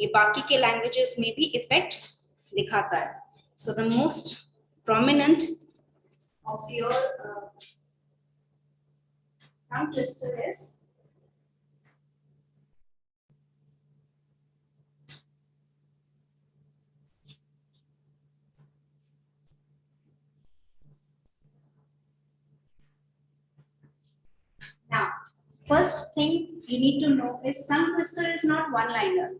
ये बाकी के लैंग्वेजेस में भी इफेक्ट दिखाता है. So the most prominent of your tongue twister is now. First thing you need to know is tongue twister is not one-liner.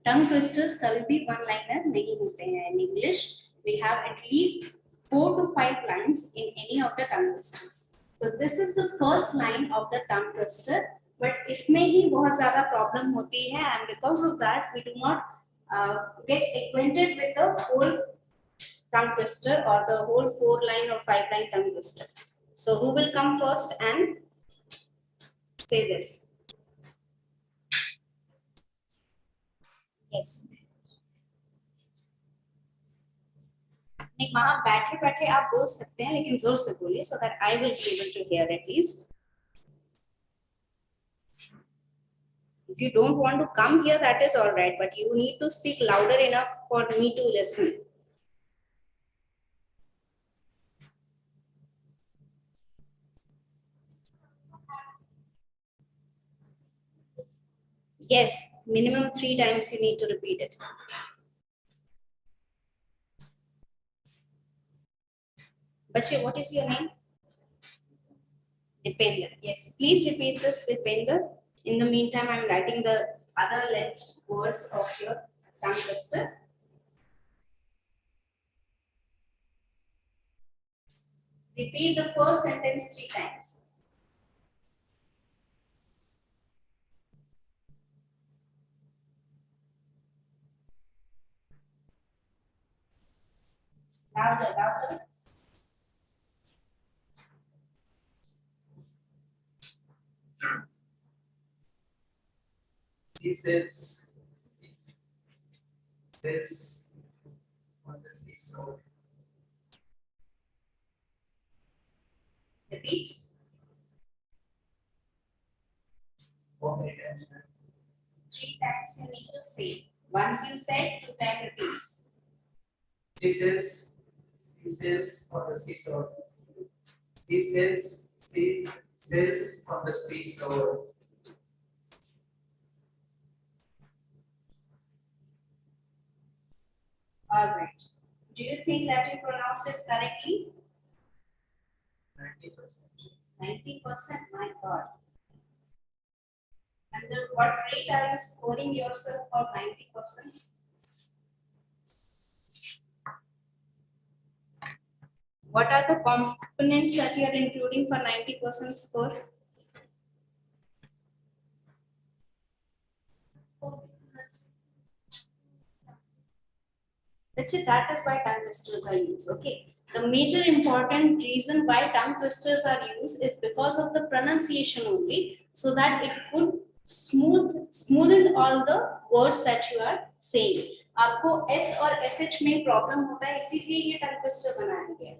Tongue twisters कभी भी one-liner नहीं होते हैं. In English, we have at least 4 to 5 lines in any of the tongue twisters. So this is the first line of the tongue twister, but इसमें ही बहुत ज़्यादा problem होती है, and because of that we do not get acquainted with the whole tongue twister or the whole 4-line or 5-line tongue twister. So who will come first and say this? Yes. नहीं, वहाँ बैठे बैठे आप बोल सकते हैं, लेकिन जोर से बोलिए so that I will be able to hear at least. If you don't want to come here, that is all right, but you need to speak louder enough for me to listen. Yes, minimum 3 times you need to repeat it. Bache, what is your name? Dipender. Yes, please repeat this, Dipender. In the meantime, I am writing the other words of your tongue twister. Repeat the first sentence 3 times. Louder, louder. He sits on the seesaw. Repeat. 4 times. 3 times you need to say. Once you said, 2 times repeats. He sits on the seesaw. He sits on the seesaw. All right. Do you think that you pronounce it correctly? 90%. 90%, my God. And then what rate are you scoring yourself for 90%? What are the components that you are including for 90% score? That's it. That is why tongue twisters are used. Okay. The major important reason why tongue twisters are used is because of the pronunciation only, so that it could smoothen all the words that you are saying. आपको S और SH में problem होता है, इसीलिए ये tongue twister बनाया गया है.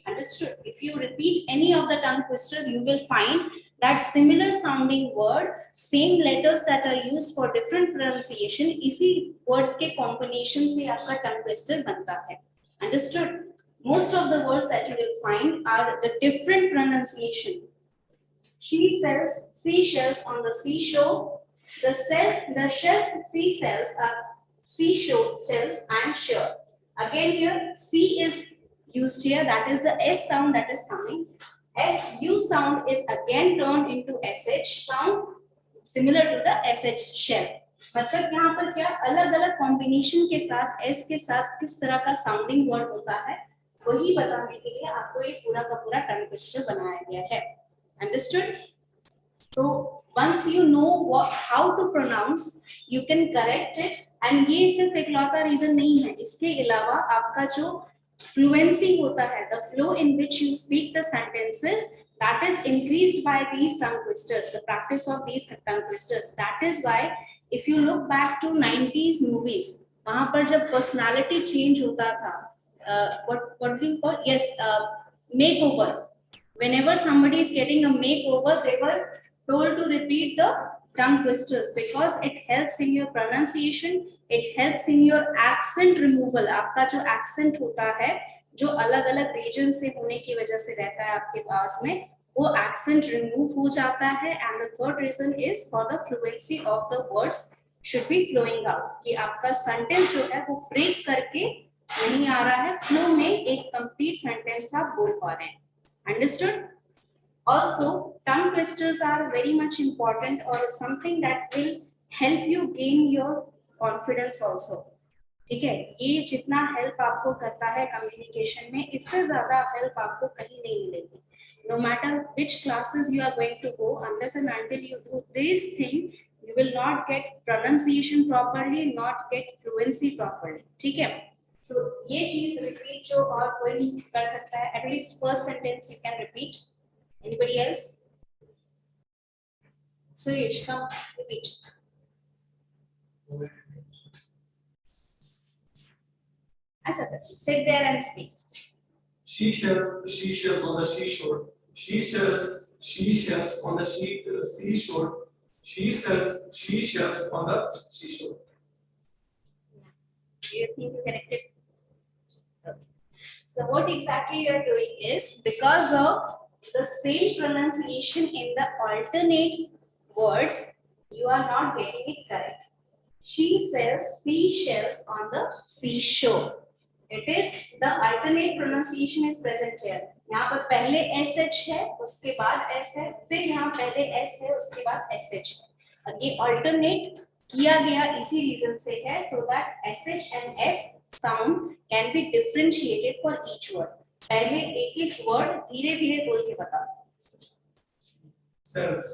Understood? If you repeat any of the tongue twisters, you will find that similar sounding word, same letters that are used for different pronunciation, इसी words के combination से आपका tongue twister बनता है. Understood? Most of the words that you will find are the different pronunciation. She sells seashells on the seashore. The shells, seashells are seashore shells, I'm sure. Again here, C is used here, that is the S sound that is coming. SU sound is again turned into SH sound, similar to the SH shell. मतलब यहाँ पर क्या अलग अलग combination के साथ S के साथ किस तरह का साउंडिंग वर्ड होता है, वही बताने के लिए आपको ये पूरा का पूरा टंग ट्विस्टर बनाया गया है. Understood? So once you know how to pronounce, you can correct it. And ये सिर्फ एकलौता रीजन नहीं है, इसके अलावा आपका जो fluency होता है, the flow in which you speak the sentences, that is increased by these tongue twisters, the practice of these tongue twisters. That is why if you look back to 90s movies, वहाँ पर जब personality change होता था, what do you call? Yes, makeover. Whenever somebody is getting a makeover, they were told to repeat the tongue twisters because it helps in your pronunciation, It helps in your accent removal. आपका जो accent होता है, जो अलग-अलग region से होने की वजह से रहता है आपके पास में, वो accent remove हो जाता है. And the third reason is for the fluency of the words should be flowing out. कि आपका sentence जो है वो break करके नहीं आ रहा है, flow में एक complete sentence आप बोल पा रहे हैं. Understood? Also, tongue twisters are very much important or something that will help you gain your confidence also. ठीक है, ये जितना हेल्प आपको करता है कम्युनिकेशन में, इससे ज्यादा हेल्प आपको कहीं नहीं मिलेगी. No matter which classes you are going to go, unless and until you do this thing, you will not get pronunciation properly, not get fluency properly. ठीक है, so ये चीज repeat जो और कोई कर सकता है, at least first sentence you can repeat. Anybody else? So Yash, come repeat. Asha, sit there and speak. Seashells on the seashore. Seashells on the seashore. Seashells on the seashore. Do you think you corrected? Okay. So what exactly you are doing is, because of the same pronunciation in the alternate words, you are not getting it correct. She sells seashells on the seashore. It is the alternate pronunciation is present here. यहाँ पर पहले SH है, उसके बाद S है, फिर यहाँ पहले S है, उसके बाद SH है. और ये alternate किया गया इसी reason से है, so that SH and S sound can be differentiated for each word. पहले एक-एक word धीरे-धीरे बोल के बताओ. Sells.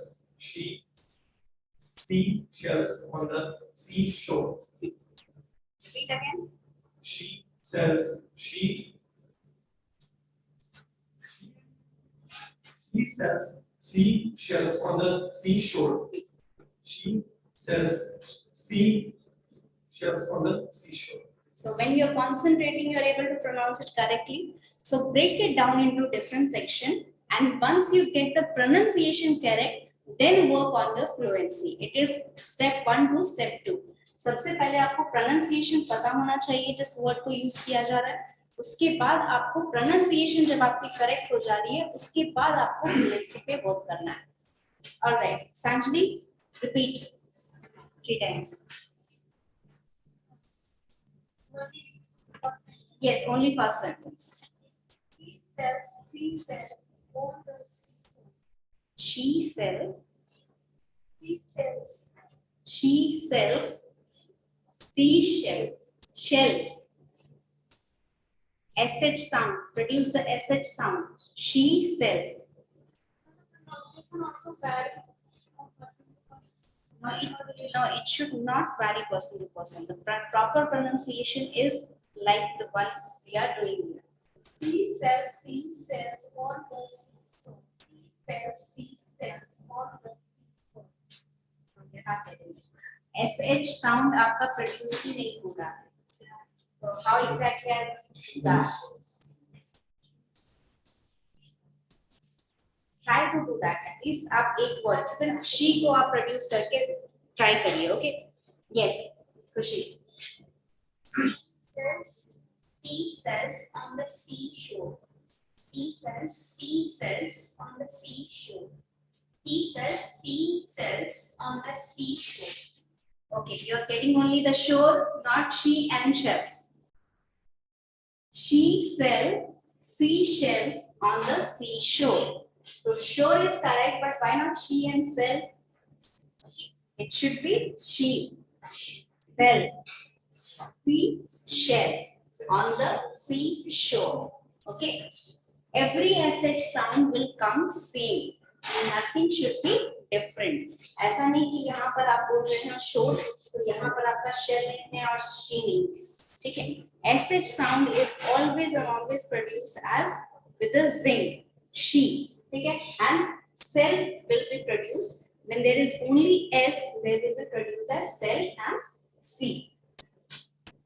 Seashells on the seashore. Repeat again. She sells. She sells seashells on the seashore. She sells seashells on the seashore. So when you are concentrating, you are able to pronounce it correctly. So break it down into different section, and once you get the pronunciation correct, then work on the fluency. It is step 1 to step 2. सबसे पहले आपको pronunciation पता होना चाहिए जिस word को use किया जा रहा है. उसके बाद आपको pronunciation जब आपकी correct हो जा रही है, उसके बाद आपको fluency पे work करना है. All right, Sanjali, repeat 3 times. Yes, only first sentence. She sells seashells. Shell. SH sound. Produce the SH sound. She sells. No, it should not vary person to person. The proper pronunciation is like the one we are doing here. She sells on the seashore. She sells on the seashore. SH sound आपका produce ही नहीं होगा. So how exactly I do that? Try to do that. At least आप एक word सिर्फ she को आप produce करके try करिए, okay? Yes, खुशी. She sells on the seashore. She sells on the seashore. She sells on the seashore. Okay, you are getting only the shore, not she and shells. She sells seashells on the seashore. So shore is correct, but why not she and sell? It should be she. Sell seashells on the seashore. Okay. Every SH sound will come same. And nothing should be different. ऐसा नहीं कि यहाँ पर आप बोल रहे हैं shore, तो यहाँ पर आपका shell नहीं है और she नहीं. ठीक है. SH sound is always and always produced as with a zing. She. ठीक है. And cell will be produced when there is only S. There will be produced as cell and C.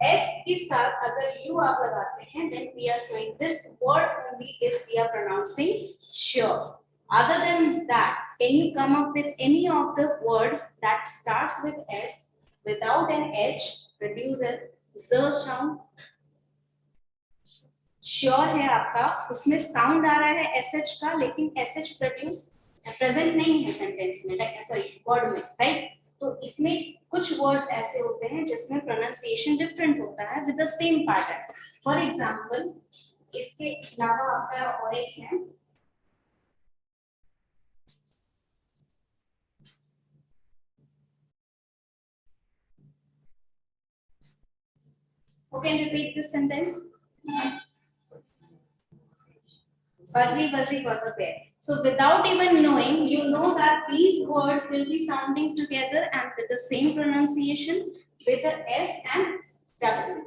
S के साथ अगर U आप लगाते हैं, then we are showing this word only is we are pronouncing sure. Other than that, can you come up with any of the word that starts with S without an H produce a Z sound. Sure है आपका, उसमें sound आ रहा है SH का, लेकिन SH produce present नहीं है sentence में, सॉरी वर्ड में, राइट? तो इसमें कुछ वर्ड्स ऐसे होते हैं जिसमें प्रोनाउंसिएशन डिफरेंट होता है with the same pattern. For example, इसके अलावा आपका और एक है, who can repeat this sentence? Fuzzy Wuzzy was a bear. So without even knowing, you know that these words will be sounding together and with the same pronunciation with the F and W.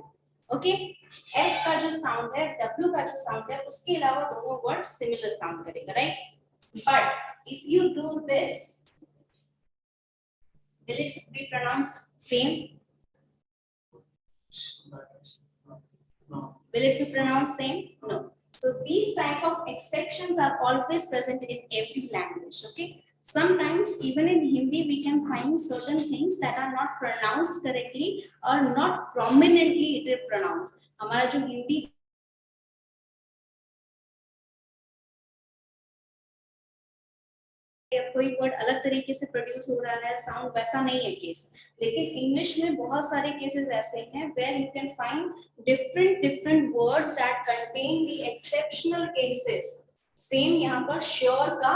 Okay? F का जो sound है, W का जो sound है, उसके अलावा दोनों word similar sound करेगा, right? But if you do this, will it be pronounced same? No. Will it be pronounced same? No. So these type of exceptions are always present in every language. Okay. Sometimes even in Hindi we can find certain things that are not pronounced correctly or not prominently it is pronounced. हमारा जो हिंदी कोई word अलग तरीके से produce हो रहा है, sound वैसा नहीं है केस. लेकिन इंग्लिश में बहुत सारे केसेस ऐसे हैं where you can find different words that contain the exceptional cases. Same यहाँ पर श्योर का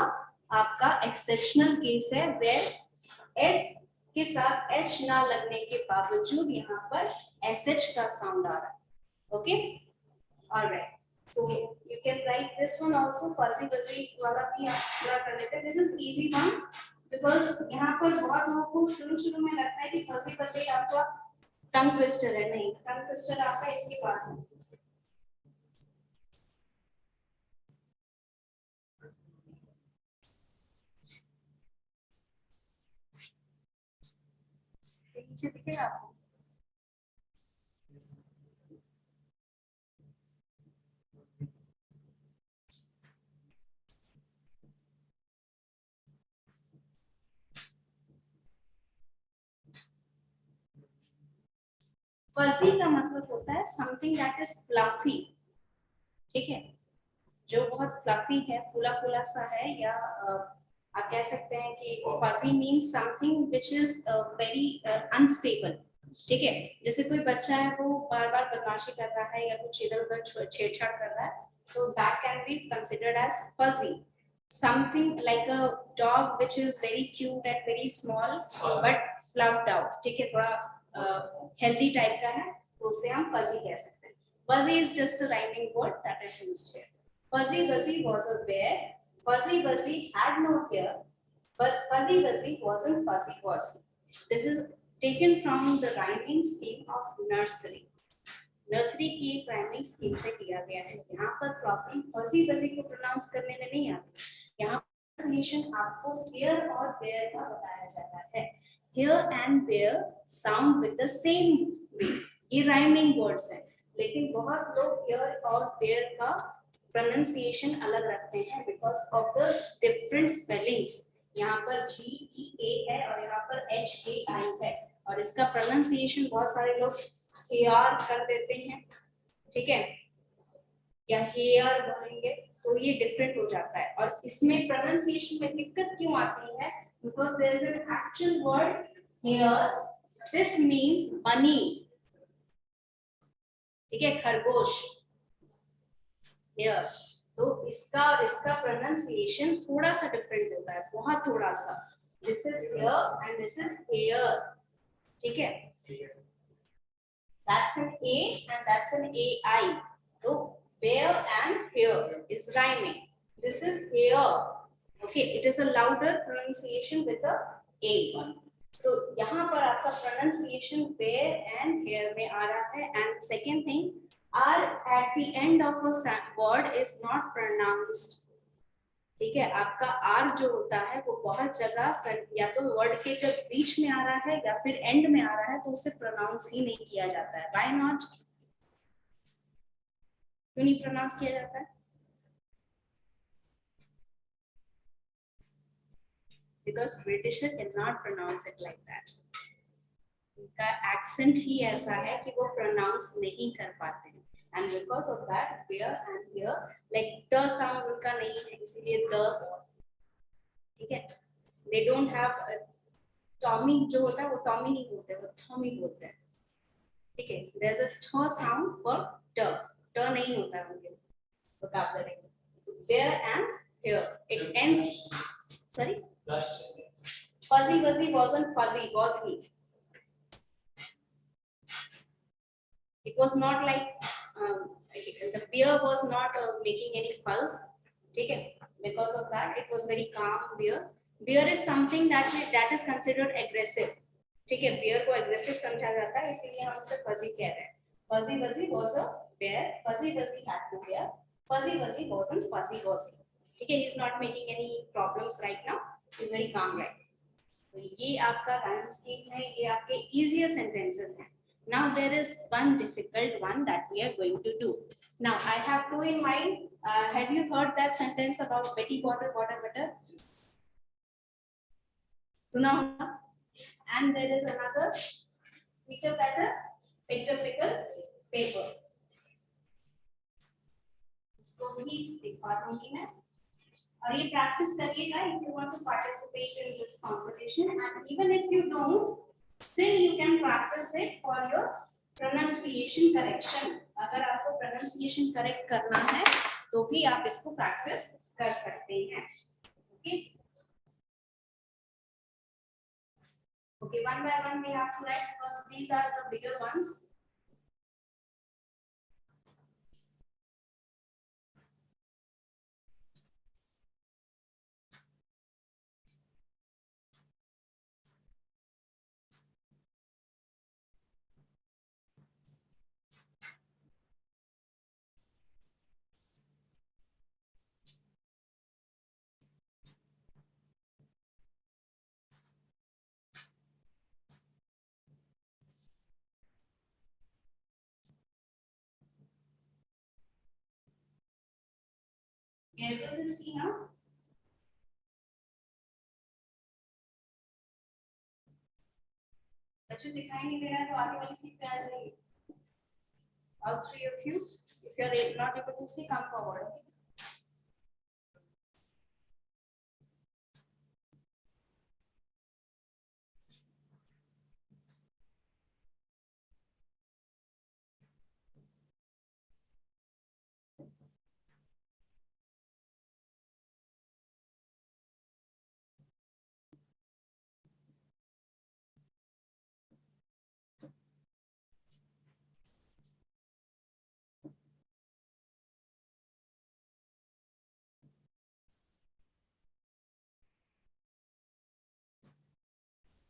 आपका एक्सेप्शनल केस है where S के साथ H ना लगने के बावजूद यहाँ पर SH का साउंड आ रहा है. Okay, alright. So you can write this one also. Fuzzy Wuzzy वाला भी आप पूरा कर लेते हैं. This is easy one because यहाँ पर बहुत लोगों को शुरू में लगता है कि Fuzzy Wuzzy आपका टंग ट्विस्टर है. नहीं, टंग ट्विस्टर आपका इसके बाद है. नीचे दिखेगा आपको. फजी का मतलब होता है समथिंग दैट इज फ्लफी. ठीक है, जो बहुत फ्लफी है, फूला फूला सा है, या आप कह सकते हैं कि fuzzy means something which is very unstable. ठीक है, जैसे कोई बच्चा है वो बार बार बदमाशी कर रहा है या कुछ इधर उधर छेड़छाड़ कर रहा है, तो that can be considered as fuzzy. Something like a dog which is very cute and very small but fluffed out. ठीक है, थोड़ा healthy type का है, तो उसे हम fuzzy कह सकते हैं. Fuzzy is just a rhyming word that is used here. Fuzzy Wuzzy was a bear. Fuzzy Wuzzy had no hair, but Fuzzy Wuzzy wasn't fuzzy was. This is taken from the rhyming scheme of nursery. Nursery की primary scheme से किया गया है. यहाँ पर properly fuzzy वजी को pronounce करने में नहीं आती. यहाँ प्रोनाउंसिएशन आपको हियर और बेयर का बताया जाता है. Here and bare sound with the same way. ये राइमिंग वर्ड्स हैं, लेकिन बहुत लोग हियर और बेयर का प्रोनाउंसिएशन अलग रखते हैं because of the different spellings. यहाँ पर GEA है और यहाँ पर HAI है, और इसका प्रोनाउंसिएशन बहुत सारे लोग हेयर कर देते हैं. ठीक है, या हेयर बोलेंगे तो ये डिफरेंट हो जाता है. और इसमें प्रोनाउंसिएशन में दिक्कत क्यों आती है? Because there is an actual word hare. This means money. ठीक है, खरगोश हेयर. तो इसका और इसका प्रोनाउंसिएशन थोड़ा सा डिफरेंट होता है, बहुत थोड़ा सा. This is here and this is here. ठीक है, that's an A and that's an AI. So bear and hair is rhyming. This is hair. Okay, it is a louder pronunciation with a A one. So यहाँ पर आपका pronunciation bear and hair में आ रहा है. And second thing, R at the end of a word is not pronounced. ठीक है, आपका R जो होता है वो बहुत जगह या तो वर्ड के जब बीच में आ रहा है या फिर एंड में आ रहा है तो उसे प्रोनाउंस ही नहीं किया जाता है. Why not? क्यों नहीं प्रोनाउंस किया जाता है? Because Britisher cannot pronounce it like that. उनका एक्सेंट ही ऐसा है कि वो प्रोनाउंस नहीं कर पाते हैं, and because of that where and here like ट साउंड उनका नहीं है, इसीलिए द, ठीक है, दे डोंट हैव टॉमी जो होता है वो टॉमी नहीं बोलते, वो थॉमी बोलते हैं, ठीक है, देयर इज अ थ साउंड फॉर ट, ट नहीं होता है उनके vocabulary. Where and here it ends. Sorry, fuzzy wuzzy wasn't fuzzy, was he? It was not like the bear was not making any fuzz. Okay, because of that it was very calm bear. Bear is something that is considered aggressive. ठीक है, bear को aggressive समझा जाता है, इसीलिए हम उसे fuzzy कह रहे हैं. Fuzzy wuzzy was a bear. Fuzzy wuzzy had to bear. Fuzzy wuzzy wasn't fuzzy was he. ठीक है, he is not making any problems right now. He is very calm right now. तो ये आपका rhyme scheme है, ये आपके easier sentences हैं. Now there is one difficult one that we are going to do. Now I have two in mind. Have you heard that sentence about Betty Butter, Butter, Butter? Suna hoga? And there is another Peter Better, Peter Pickle, Paper. इसको भी दिखा दूंगी मैं. और ये practice करिएगा if you want to participate in this competition, and even if you don't, still you can practice it for your pronunciation correction. अगर आपको pronunciation correct करना है तो भी आप इसको practice कर सकते हैं. Okay. Okay, one by one we have to write because these are the bigger ones. You are able to see now? बच्चे दिखाई नहीं दे रहा है तो आगे वाली सीट पे आ जाइए. All three of you, if you are not able to see, come forward.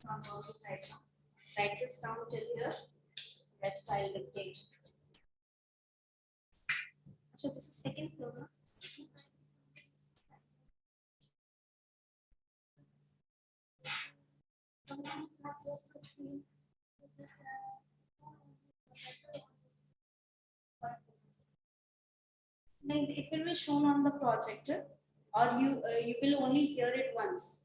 I'm going to write this down till here. Rest I'll dictate. So this is second floor. No? It will be shown on the projector, or you will only hear it once.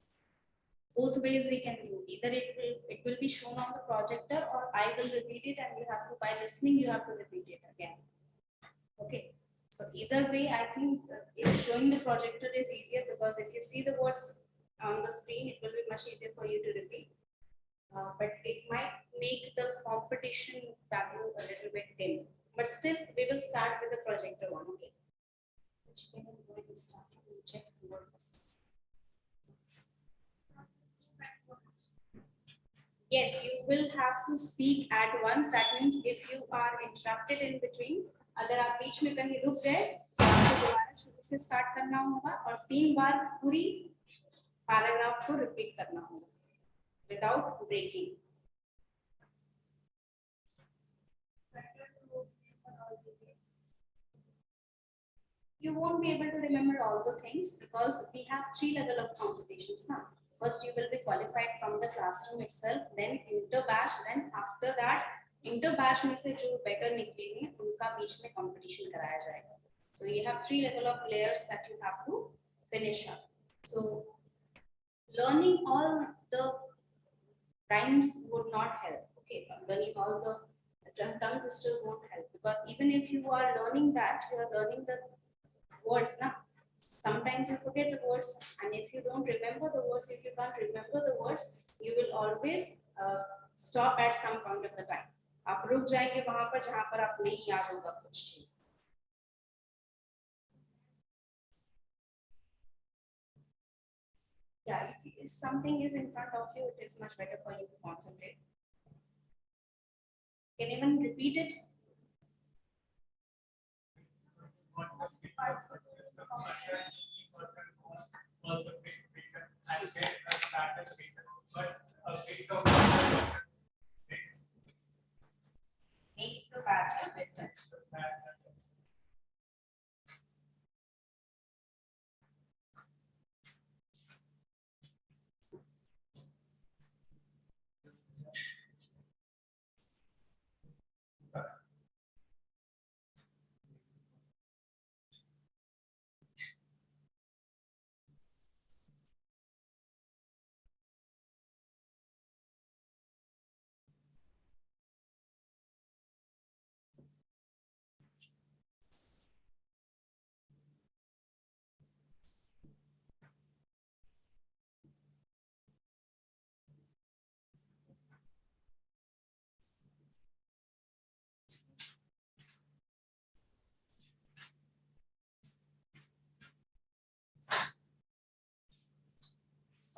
Both ways we can do. Either it will be shown on the projector, or I will repeat it, and you have to, by listening you have to repeat it again. Okay. So either way, I think if showing the projector is easier, because if you see the words on the screen, it will be much easier for you to repeat. But it might make the competition value a little bit dim. But still, we will start with the projector one. Okay. Which we will go and start and check what this is. Yes, you will have to speak at once. That means if you are interrupted in between, अगर आप बीच में कहीं रुक गए तो आपको दोबारा शुरू से स्टार्ट करना होगा और 3 बार पूरी पैराग्राफ को रिपीट करना होगा without breaking. You won't be able to remember all the things because we have 3 levels of competitions now. First, you will be qualified from the classroom itself, then inter-batch, then after that, inter-batch में से जो better निकलेंगे उनका बीच में competition कराया जाएगा. So you have 3 levels of layers that you have to finish up. So learning all the rhymes would not help. Okay, learning all the tongue twisters won't help, because even if you are learning that, you are learning the words now. Sometimes you forget the words, and if you don't remember the words, if you can't remember the words, you will always stop at some point of the time. आप रुक जाएंगे वहां पर जहां पर आप नहीं याद होगा कुछ चीज. Yeah, if something is in front of you, it is much better for you to concentrate. Can anyone repeat it? Makes the batter better.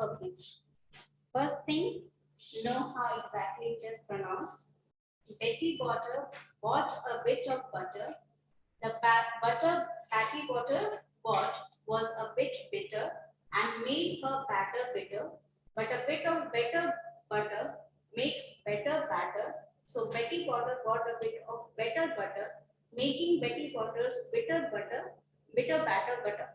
Okay. First thing, know how exactly it is pronounced. Betty Potter bought a bit of butter. The butter Patty Potter bought was a bit bitter and made her batter bitter. But a bit of better butter makes better batter. So Betty Potter bought a bit of better butter, making Betty Potter's bitter batter butter.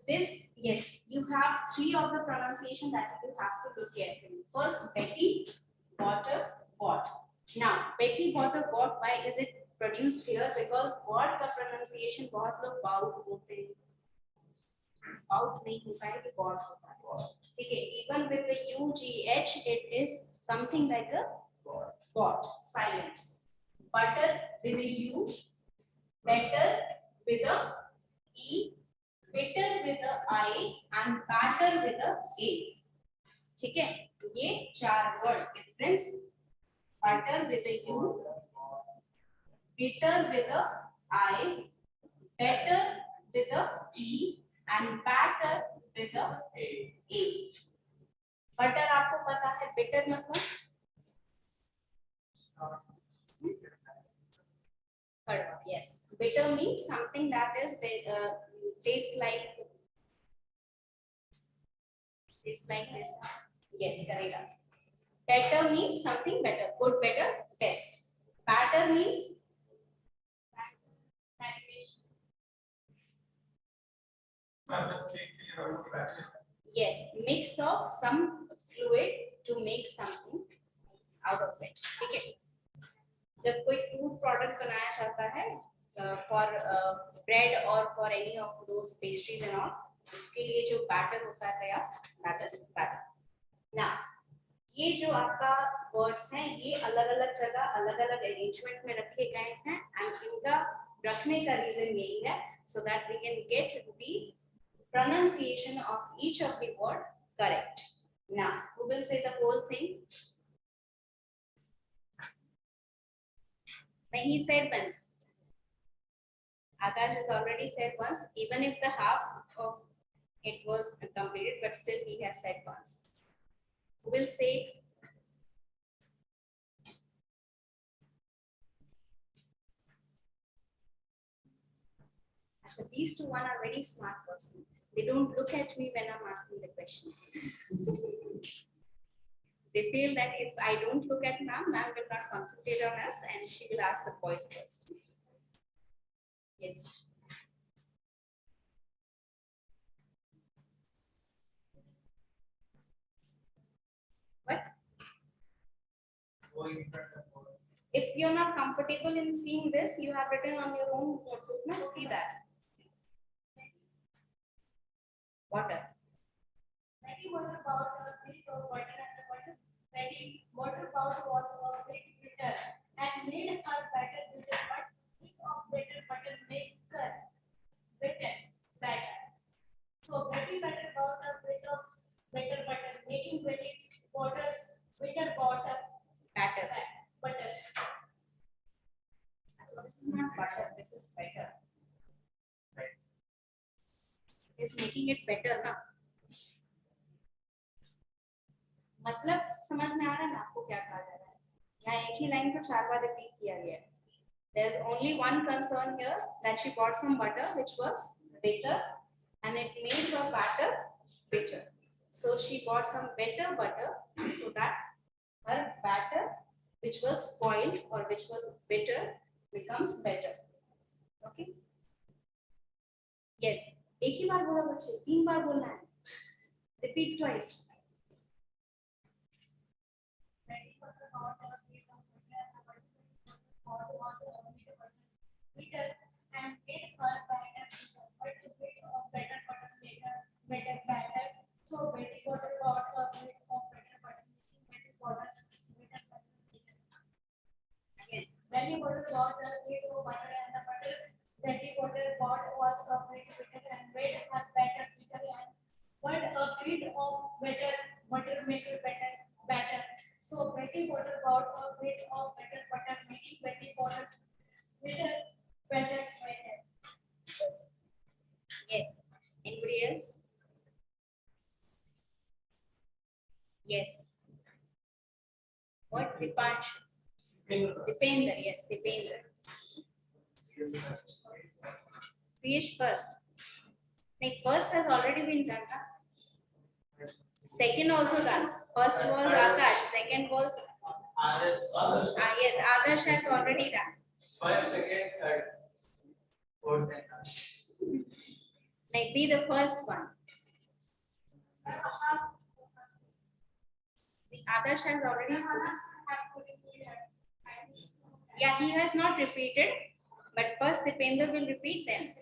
This, yes, you have three of the pronunciation that you have to look carefully. First, Betty Potter bought. Now, Betty Potter bought, why is it produced here? Because bought का pronunciation बहुत लोग bout बोलते हैं. Bout नहीं होता है, bought होता है. ठीक है, even with the UGH, it is something like a bought, silent. Butter with a U, better with a E, bitter with a I and batter with a A. ठीक है, ये चार word difference. Butter with a U, bitter with a I, better with a E and batter with a A. Butter आपको पता है bitter मतलब कड़वा. Yes, bitter means something that is taste like this. Yes, correct. Better means something better, good, better, best. Batter means yes, mix of some fluid to make something out of it. ठीक है, जब कोई food product बनाया जाता है for bread or for any of those pastries and all, उसके लिए जो batter होता है तैयार, that is batter. Now, ये जो आपका वर्ड्स हैं, ये अलग-अलग जगह अलग-अलग अरेंजमेंट में रखे गए हैं एंड इनका रखने का रीजन यही है so that we can get the pronunciation of each of the word correct. Now, who will say the whole thing? He said once. Akash has already said once, even if the half of it was completed, but still he has said once. Who will say? So these two are very smart person. They don't look at me when I'm asking the question. They feel that if I don't look at ma'am, ma'am will not concentrate on us and she will ask the boys first. Yes. What? If you're not comfortable in seeing this, you have written on your own notebook. Now see that. Water. of butter and the butter Betty water pouch was a bit bitter and made her batter bitter, but bit of bitter butter make her bitter batter. So Betty batter bought a bit of bitter butter, making Betty waters bitter butter Batter. butter. So this is not butter, this is better. It's making it better ना. मतलब समझ में आ रहा है ना आपको क्या कहा जा रहा है? यहाँ एक ही लाइन को 4 बार रिपीट किया गया है. There's only one concern here that she bought some butter which was bitter and it made her batter bitter. So she bought some better butter so that her batter which was spoiled or which was bitter becomes better. Okay? Yes. एक ही बार बोला बच्चे, 3 बार बोलना है. Repeat twice. Betty butter bought a bit of butter and the butter was a bitter and made her batter bitter, but a bit of better butter made her better batter. So Betty butter bought a bit of better butter, making Betty waters bitter butter bitter. Again. Betty butter bought a bit of butter and the butter Betty butter bought was a bit bitter and made her batter bitter and but a bit of better butter make her better batter. So Betty butter bought a bit of better butter, making Betty waters bitter better better. Yes. Anybody else? Yes. What? Dipanshu. Dipender. Yes, Dipender. CH first. Like first has already been done. Huh? Second also done. First was Akash. Second was yes, Adarsh has already done. First, second, third, fourth, and last. Like be the first one. The Adarsh has already spoken. Yeah, he has not repeated, but first Dipender will repeat them.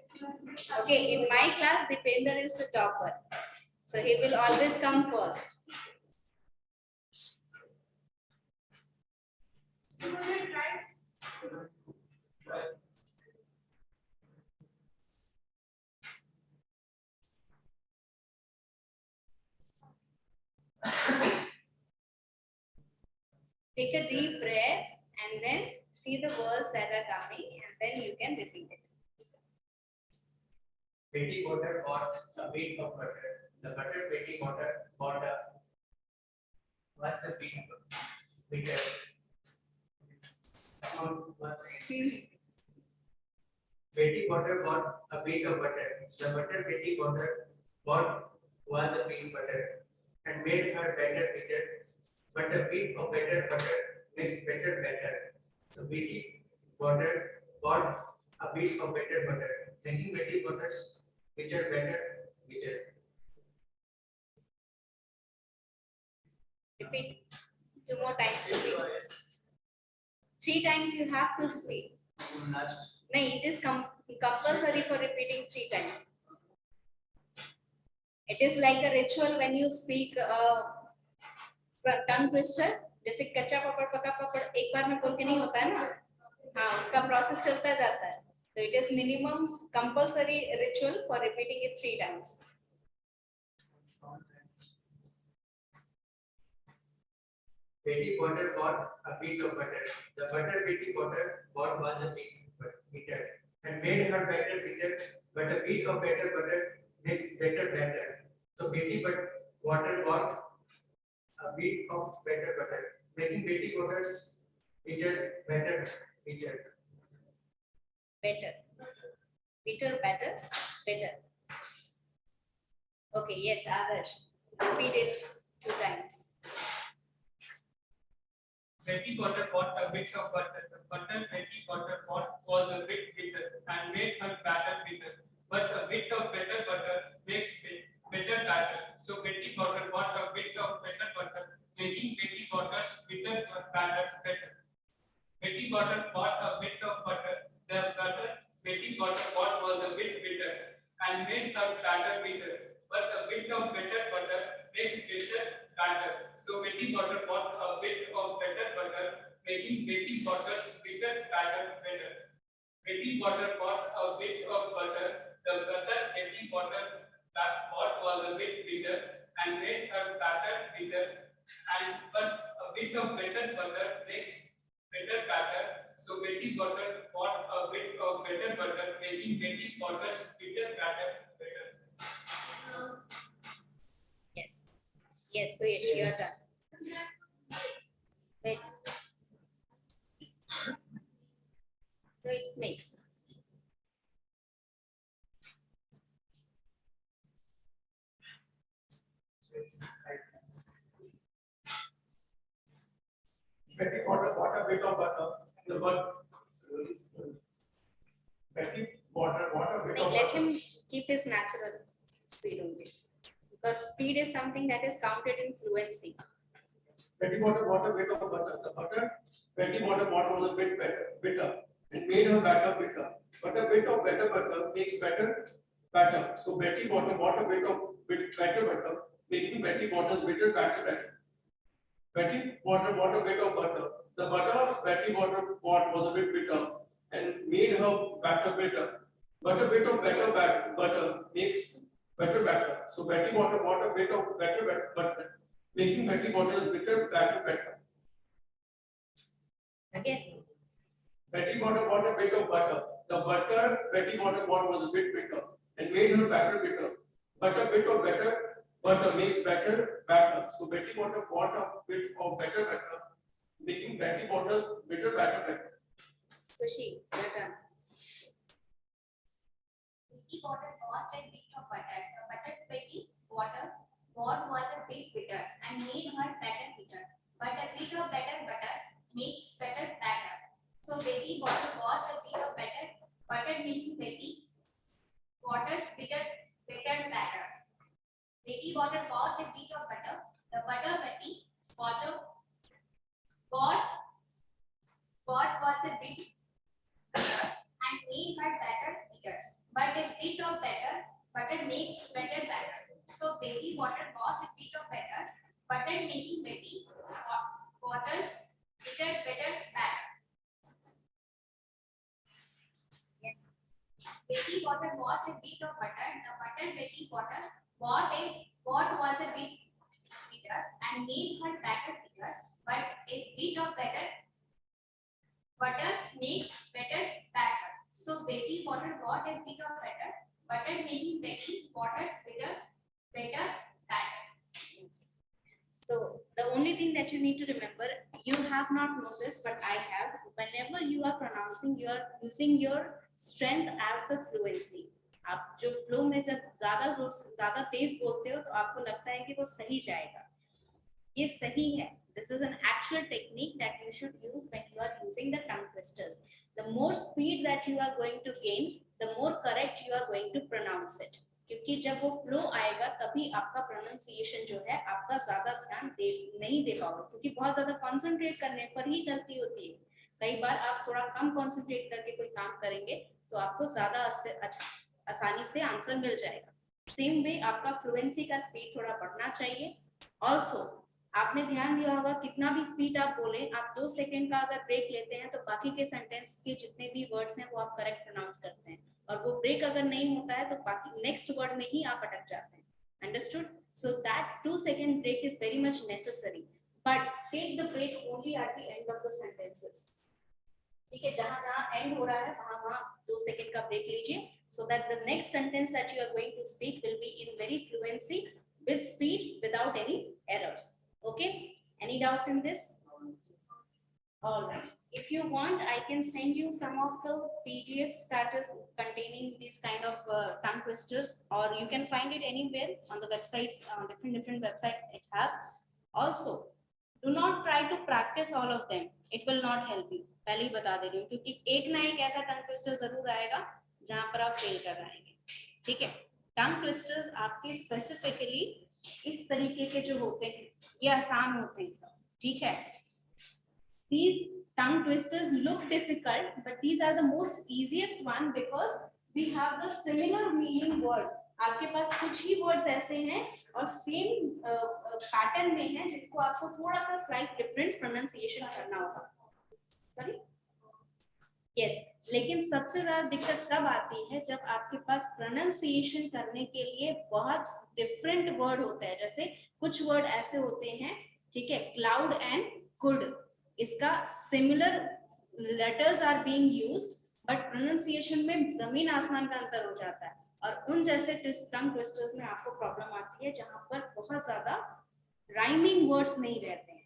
Okay, in my class, Dipender is the topper. So he will always come first. Take a deep breath and then see the words that are coming and then you can repeat it. Betty butter bought a bit of butter. The butter Betty butter bought was a bit bitter. Once again. Betty butter bought a bit of butter. The butter Betty butter bought was a bit butter and made her better bitter. But a bit of better butter makes better better. So Betty butter bought a bit of better butter, making Betty butters bitter better bitter. Repeat 2 more times. Repeat. 3 times you have to speak. Last. No, it is compulsory for repeating 3 times. It is like a ritual when you speak tongue twister. जैसे कच्चा पापड़ पका पापड़ एक बार में बोल के नहीं होता है ना. हाँ, उसका प्रोसेस चलता जाता है. So it is minimum compulsory ritual for repeating it 3 times. Betty butter bought a bit of butter. The butter Betty butter bought was a bit bitter and made her better bitter. But a bit of better butter makes better better. So Betty butter bought a bit of better butter, making Betty butters bitter better bitter. Better. Bitter, better, better. Okay, yes, Adarsh. Repeat it 2 times. Betty butter bought a bit of butter. The butter Betty butter bought was a bit bitter and made her batter bitter. But a bit of better butter makes better batter. So Betty butter bought a bit of better butter, making Betty butter's bitter batter better. Betty butter bought a bit of butter. The butter Betty butter bought was a bit bitter and made her batter bitter. But a bit of better butter makes bitter batter. So Betty Butter bought a bit of better butter, making Betty Butter's bitter batter better. Betty Butter bought a bit of butter. The butter Betty Butter bought was a bit bitter and made her batter bitter. But a bit of better butter makes better batter. So Betty Butter bought a bit of better butter, making Betty Butter's bitter batter better. Yes. Yes, so yes, you are done. Wait. No, it's mix. Betty bought a bit of butter. The butter. Betty bought a bit Like, of let butter. him keep his natural speed only. Because speed is something that is counted in fluency. Betty bought a bit of butter. The butter Betty bought was a bit bitter and made her batter bitter. But a bit of better butter makes better batter. So Betty bought a bit better butter, making Betty Butter's bitter batter better. Betty bought a bit of butter. The butter Betty bought was a bit bitter and made her batter bitter. But a bit of better butter makes better batter. So Betty bought a bit of better butter, making Betty Butter's bitter batter better. Again. Betty bought a bit of butter. The butter Betty bought was a bit bitter and made her batter bitter. But a bit of better butter makes better batter. So Betty bought a bit of better batter, making Betty Butter's bitter batter better. Sushi, you're done. Betty Butter bought a bit of butter. The butter Betty Butter bought was a bit bitter and made her batter bitter. But a bit of better butter makes better batter. So Betty Butter bought a bit of better butter, making Betty Butter's bitter batter. Betty Butter bought a bit of butter. The butter Betty Butter bought was a bit bitter and made her batter bitter. But a bit of butter makes better batter. So Betty Butter bought a bit of butter, making Betty Butter's bitter batter. Betty Butter bought a bit of butter. The butter Betty Butter bought was a bit bitter and made her batter bitter. But a bit of butter makes better batter. So Betty Butter bought a bit of butter, making Betty Butter's better batter. So the only thing that you need to remember, you have not noticed, but I have. Whenever you are pronouncing, you are using your strength as the fluency. आप जो flow में जब ज्यादा तेज बोलते हो तो आपको लगता है कि वो सही जाएगा. ये सही है. This is an actual technique that you should use when you are using the tongue twisters. The more speed that you are going to gain, the more correct you are going to pronounce it. क्योंकि जब वो flow आएगा तभी आपका pronunciation जो है आपका ज्यादा ध्यान नहीं दे पाओगे, क्योंकि बहुत ज्यादा कंसंट्रेट करने पर ही गलती होती है. कई बार आप थोड़ा कम कंसंट्रेट करके कोई काम करेंगे तो आपको ज्यादा आसानी से आंसर मिल जाएगा. सेम वे आपका फ्लुएंसी का स्पीड थोड़ा बढ़ना चाहिए. ऑल्सो आपने ध्यान दिया होगा कितना भी स्पीड आप बोले, आप 2 सेकंड का अगर ब्रेक लेते हैं तो बाकी के सेंटेंस के जितने भी वर्ड्स हैं वो आप करेक्ट प्रोनाउंस करते हैं, और वो ब्रेक अगर नहीं होता है तो बाकी नेक्स्ट वर्ड में ही आप अटक जाते हैं. Understood? So that 2 second break is very much necessary, but take the break only at the end of the sentences. ठीक है, जहां जहां एंड हो रहा है वहां 2 सेकंड का ब्रेक लीजिए, so that the next sentence that you are going to speak will be in very fluency, with speed, without any errors. Okay, any doubts in this? All right, if you want I can send you some of the PDFs that is containing these kind of tongue twisters, or you can find it anywhere on the websites, on different websites it has. Also, do not try to practice all of them, it will not help you. पहले ही बता दे रही हूँ, क्योंकि एक ना एक ऐसा tongue twister जरूर आएगा जहां पर आप फेल कर रहेंगे. ठीक है, टंग ट्विस्टर्स आपके स्पेसिफिकली इस तरीके के जो होते हैं ये आसान होते हैं. ठीक है, these tongue twisters look difficult but these are the most easiest one because we have the similar meaning word. आपके पास कुछ ही वर्ड्स ऐसे हैं और सेम पैटर्न में है जिनको आपको थोड़ा सा स्लाइट डिफरेंस प्रोनाउंसिएशन करना होगा। सॉरी, यस, लेकिन सबसे ज्यादा दिक्कत तब आती है जब आपके पास प्रोनाउंसिएशन करने के लिए बहुत डिफरेंट वर्ड होते हैं। जैसे कुछ वर्ड ऐसे होते हैं, ठीक है, क्लाउड एंड गुड, इसका similar letters are being used but pronunciation में जमीन आसमान का अंतर हो जाता है। और उन जैसे टंग ट्विस्टर्स में आपको प्रॉब्लम आती है जहां पर बहुत ज्यादा राइमिंग वर्ड्स नहीं रहते हैं,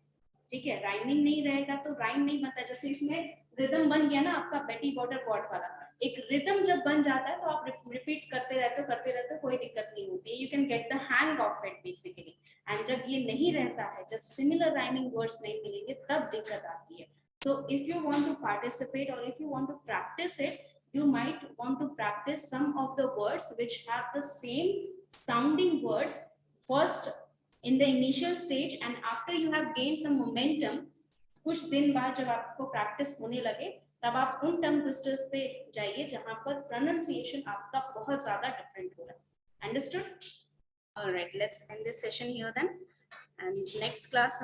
ठीक है, राइमिंग नहीं रहेगा तो राइम नहीं बनता। जैसे इसमें रिदम बन गया ना आपका बेटी बॉर्डर बॉट वाला, एक रिदम जब बन जाता है तो आप रिपीट करते रहते हो, कोई दिक्कत नहीं होती, you can get the hang of it basically. And जब ये नहीं रहता है, जब सिमिलर राइमिंग वर्ड्स नहीं मिलेंगे तब दिक्कत आती है। So if you want to participate or if you want to practice it, you might want to practice some of the words which have the same sounding words first in the initial stage, and after you have gained some momentum, कुछ दिन बाद जब आपको practice होने लगे तब आप उन टंग ट्विस्टर्स पे जाइए जहां पर प्रोनाउंसिएशन आपका बहुत ज्यादा डिफरेंट हो रहा है। Understood? Alright, let's end this session here then, and next class